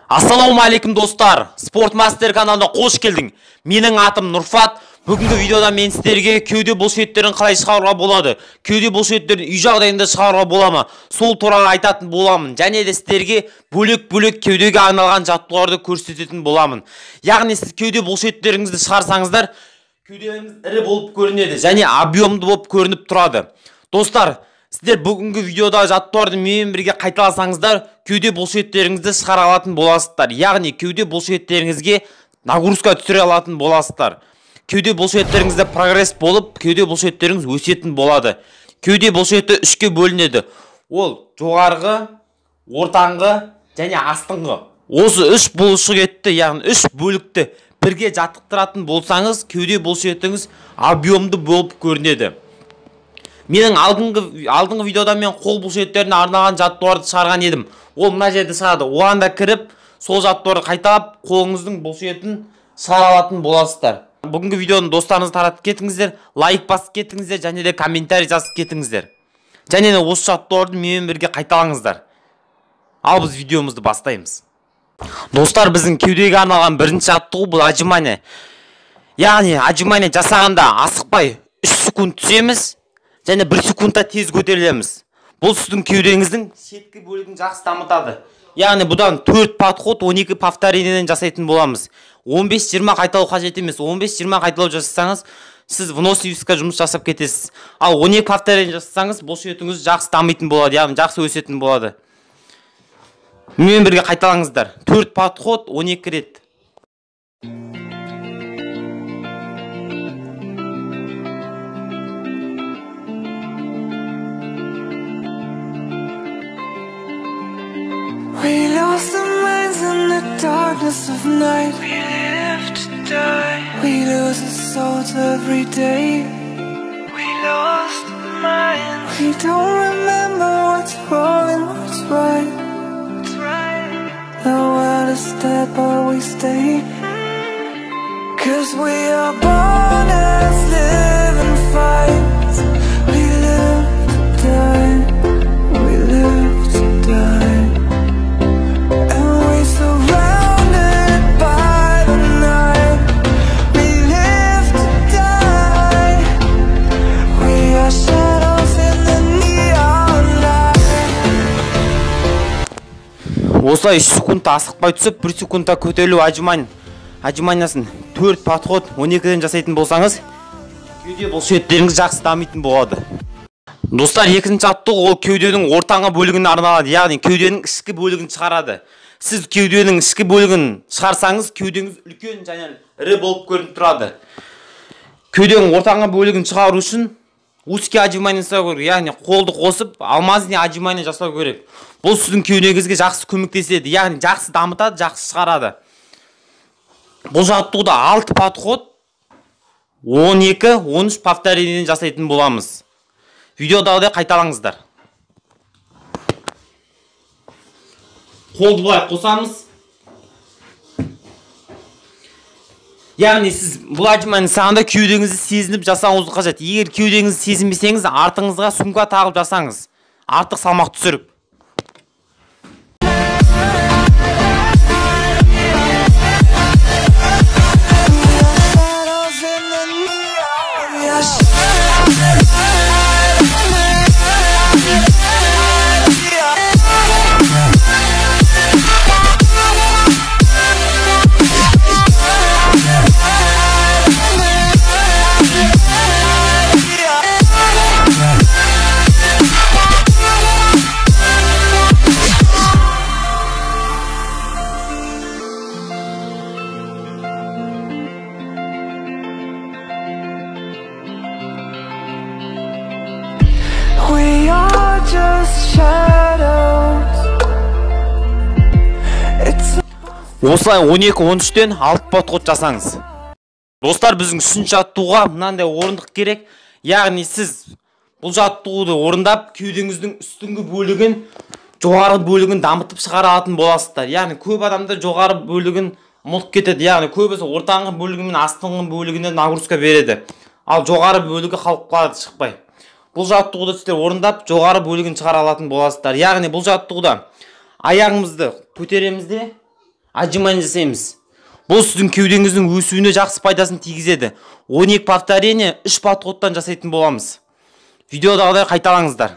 Ассалаумағалейкум достар, Спортмастер каналына қош келдің. Менің атым Нұрфат. Бүгінгі видеода мен сіздерге кеуде бұлшеттерін қалай шығаруға болады, кеуде бұлшеттерін үй жағдайында шығаруға бола ма, сол туралы айтатын боламын. Және де сіздерге бөлек-бөлек кеудеге арналған жаттығуларды көрсететін боламын. Яғни сіз кеуде бұлшеттеріңізді шығарсаңыздар, кеудеңіз ірі болып көрінеді және объемды болып көрініп тұрады. Достар, сіздер бүгінгі видеода жаттығуларды менімен бірге қайталасаңыздар, кеуде бұлшеттеріңізді шығара алатын боласыздар. Яғни кеуде бұлшеттеріңізге нагрузка түсіре алатын боласыздар. Кеуде бұлшеттеріңізде прогресс болып, кеуде бұлшеттеріңіз өсетін болады. Кеуде бұлшеті үшке бөлінеді. Ол жоғарғы, ортаңғы және астыңғы. Осы үш бұлшық етті, яғни үш бөлікті бірге жаттықтыратын болсаңыз, кеуде бұлшетіңіз объемды болып көрінеді. Менің алдыңғы видеода мен қол бұлшеттеріне арналған жаттығуларды шығарған едім. Ол мына жерде шығады. Оған да кіріп, сол жаттығуларды қайталап, қолыңыздың бұлшетін шығара алатын боласыздар. Бүгінгі видеоны достарыңызға таратып кетіңіздер, лайк басып кетіңіздер және де комментарий жазып кетіңіздер. Және де осы жаттығуларды менімен бірге қайталаңыздар. Ал біз видеомызды бастаймыз. Достар, біздің кеудеге арналған бірінші жаттығу бұл отжимание. Яғни отжимание жасағанда асықпай 3 секунд түсеміз және 1 секундта тез көтерілеміз. Бұл сіздің кеудеңіздің шеткі бөлігін жақсы дамытады. Яғни бұдан 4 подход 12 повторениеден жасайтын боламыз. 15-20 қайталау қажет емес. 15-20 қайталау жасасаңыз, сіз выносливостьқа жұмыс жасап кетесіз. Ал 12 повторение жасасаңыз, бұлшетіңіз жақсы дамитын болады, яғни жақсы өсетін болады. Менімен бірге қайталаңыздар. 4 подход 12 рет. We lost our minds in the darkness of night. We live to die. We lose our souls every day. We lost our minds. We don't remember what's wrong and what's right. What's right. The world is dead but we stay. 'Cause we are born as living fights. We live to die. We live to die. Осылай 3 секундта асықпай түсіп, 1 секундта көтерілу отжиманиясын 4 подход 12-ден жасайтын болсаңыз, кеуде бұлшеттеріңіз жақсы дамитын болады. Достар, екінші жаттығу ол кеуденің ортаңғы бөлігіне арналады, яғни кеуденің ішкі бөлігін шығарады. Сіз кеуденің ішкі бөлігін шығарсаңыз, кеудеңіз үлкен және ірі болып көрініп тұрады. Кеуденің ортаңғы бөлігін шығару үшін узкий отжимание жасау керек, яғни қолды қосып, алмазный отжимание жасау керек. Бұл сіздің кеудеңізге жақсы көмектеседі, яғни жақсы дамытады, жақсы шығарады. Бұл жаттығуда 6 подход 12-13 повторениеден жасайтын боламыз. Видеодағыдай қайталаңыздар. Қолды былай қосамыз. Яғни сіз бұл отжимание жасағанда кеудеңізді сезініп жасауыңыз қажет. Егер кеудеңізді сезінбесеңіз, артыңызға сумка тағып жасаңыз. Артық салмақ түсіріп. We are just shadows. Осылай 12-13-тен 6 подход жасаңыз. Достар, біздің үшінші жаттығуға мынандай орындық керек. Яғни сіз бұл жаттығуды орындап, кеудеңіздің үстіңгі бөлігін, жоғары бөлігін дамытып шығара алатын боласыздар. Яғни көп адамдар жоғары бөлігін ұмытып кетеді. Яғни көбісі ортаңғы бөлігі мен астыңғы бөлігіне нагрузка береді. Ал жоғары бөлігі қалып қалады, шықпай. Бұл жаттығуды сіздер орындап, жоғары бөлігін шығара алатын боласыздар. Яғни бұл жаттығуда аяғымызды көтереміз де, Отжимание жасаймыз. Бұл сіздің кеудеңіздің өсуіне жақсы пайдасын тигізеді. 12 повторение 3 подходтан жасайтын боламыз. Видеодағыдай қайталаңыздар.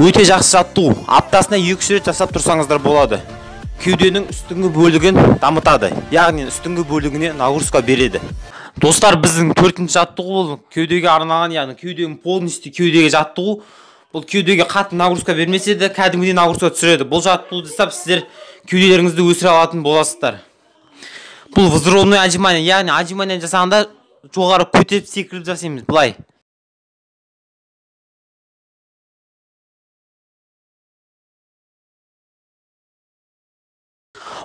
Өте жақсы жаттығу. Аптасына 2 рет жасап тұрсаңыздар болады. Кеуденің үстіңгі бөлігін дамытады. Яғни үстіңгі бөлігіне нагрузка береді. Достар, біздің 4-ші жаттығу бұл кеудеге арналған, яғни кеуденің полностью кеудеге жаттығу. Бұл кеудеге қатты нагрузка бермесе де кәдімгідей нагрузка түсіреді. Бұл жаттығуды жасап сіздер кеуделеріңізді өсіре алатын боласыздар. Бұл взрослый отжимание, яғни отжимание жасағанда жоғары көтеріп секіріп жасаймыз. Былай.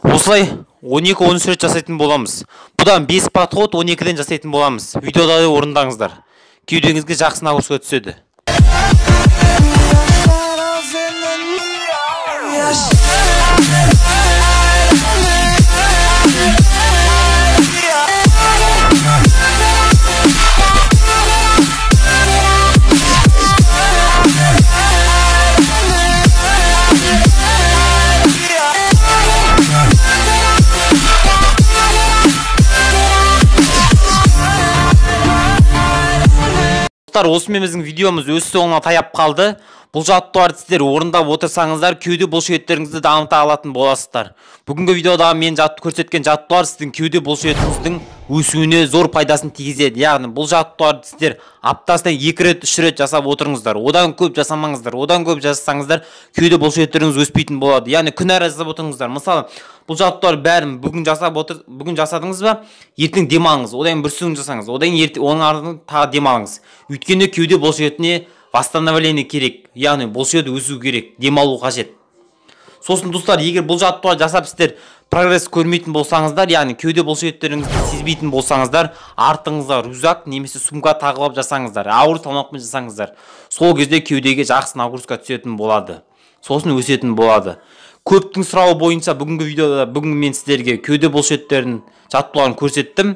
Осылай 12-13 рет жасайтын боламыз. Бұдан 5 подход 12-ден жасайтын боламыз. Видеода орындаңыздар. Кеудеңізге жақсы нагрузка түседі. Осымен біздің видеомыз өз соңына таяп қалды. Бұл жаттығуларды сіздер орындап отырсаңыздар, кеуде бұлшықеттеріңізді дамыта алатын боласыздар. Бүгінгі видеода мен көрсеткен жаттығулар сіздің кеуде бұлшықетіңіздің өсуіне зор пайдасын тигізеді. Яғни бұл жаттығуларды сіздер аптасына 2 рет 3 рет жасап отырыңыздар. Одан көп жасамаңыздар. Одан көп жасасаңыздар, кеуде бұлшықеттеріңіз өспейтін болады. Яғни күн ара жасап отырыңыздар. Мысалы, бұл жаттығулар бәрін бүгін жасадыңыз ба, ертең демалыңыз. Одан бүрсігін жасаңыз. Оның артынан тағы демалыңыз. Өйткені кеуде бұлшықетіне восстановление керек. Яғни бұлшықет өсу керек. Демалу қажет. Сосын достар, егер бұл жаттығуларды жасап сіздер прогресс көрмейтін болсаңыздар, яғни кеуде бұлшықеттеріңізді сезбейтін болсаңыздар, артыңызға рюкзак немесе сумка тағып жасаңыздар. Ауыр салмақпен жасаңыздар. Сол кезде кеудеге жақсы нагрузка түсетін болады. Сосын өсетін болады. Көптің сұрауы бойынша бүгінгі видеода мен сіздерге кеуде бұлшықеттерінің жаттығуларын көрсеттім.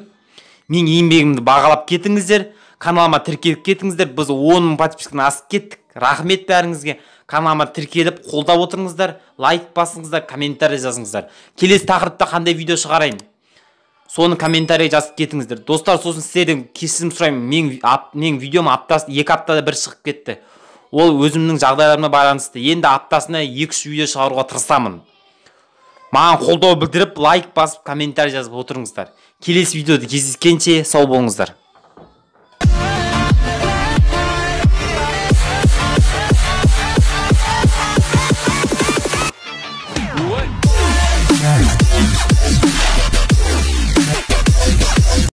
Мен еңбегімді бағалап кетіңіздер. Каналыма тіркеліп кетіңіздер. Біз 10 000 подписканы асып кеттік. Рахмет бәріңізге. Каналыма тіркеліп қолдап отырыңыздар. Лайк басыңыздар, комментарий жазыңыздар. Келесі тақырыпта қандай видео шығарайын, соны комментарий жазып кетіңіздер. Достар, сосын сіздерден кешірім сұраймын. Мен видеом 2 аптада бір шығып кетті. Ол өзімнің жағдайларыма байланысты. Енді аптасына 2-3 видео шығаруға тырысамын. Маған қолдау білдіріп, лайк басып, комментарий жазып отырыңыздар. Келесі видеода кездескенше сау болыңыздар.